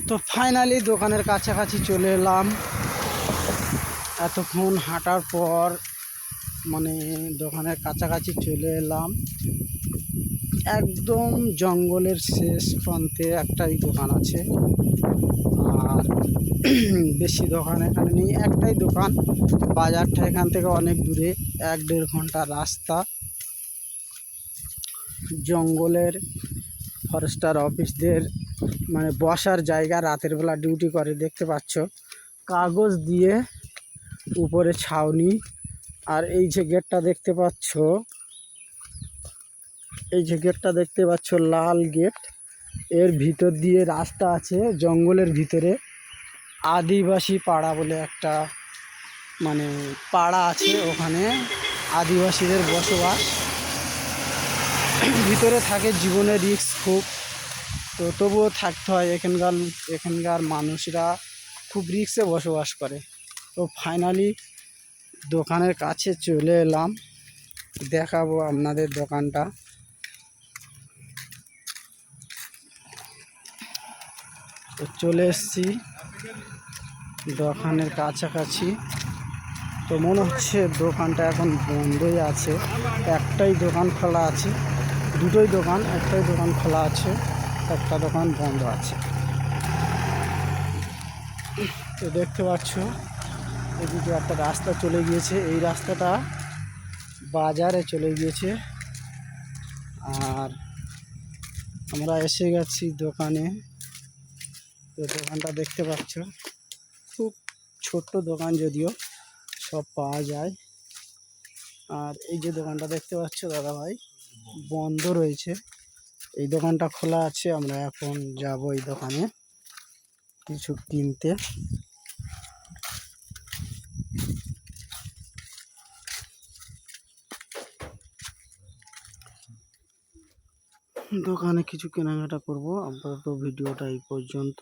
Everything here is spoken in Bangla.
তো ফাইনালি দোকানের কাছাকাছি চলে এলাম। এতক্ষণ হাঁটার পর মানে দোকানের কাছাকাছি চলে এলাম। একদম জঙ্গলের শেষ প্রান্তে একটাই দোকান আছে, আর বেশি দোকান এখানে নেই। একটাই দোকান, বাজারটা এখান থেকে অনেক দূরে, 1-1.5 ঘন্টা রাস্তা। জঙ্গলের ফরেস্টার অফিসদের মানে বসার জায়গা, রাতের বেলা ডিউটি করে। দেখতে পাচ্ছ কাগজ দিয়ে উপরে ছাউনি। আর এই যে গেটটা দেখতে পাচ্ছ, লাল গেট, এর ভিতর দিয়ে রাস্তা আছে জঙ্গলের ভিতরে। আদিবাসী পাড়া বলে একটা মানে পাড়া আছে, ওখানে আদিবাসীদের বসবাস। ভিতরে থাকে, জীবনের রিস্ক খুব, তো তবুও থাকতে হয়। এখানকার মানুষরা খুব রিস্কে বসবাস করে। তো ফাইনালি দোকানের কাছে চলে এলাম, দেখাবো আপনাদের দোকানটা। তো চলে এসেছি দোকানের কাছাকাছি। তো মনে হচ্ছে দোকানটা এখন বন্ধই আছে। একটাই দোকান খোলা আছে, দুটোই দোকান, একটাই দোকান খোলা আছে, একটা দোকান বন্ধ আছে। তো দেখতে পাচ্ছ এদিকে একটা রাস্তা চলে গিয়েছে, এই রাস্তাটা বাজারে চলে গিয়েছে। আর আমরা এসে গেছি দোকানে। তো দোকানটা দেখতে পাচ্ছ, খুব ছোট্ট দোকান, যদিও সব পাওয়া যায়। আর এই যে দোকানটা দেখতে পাচ্ছ দাদা ভাই, বন্ধ রয়েছে। এই দোকানটা খোলা আছে। আমরা এখন যাব এই দোকানে কিছু কিনতে। দোকানে কিছু কেনাকাটা করব। আপাতত ভিডিওটা এই পর্যন্ত।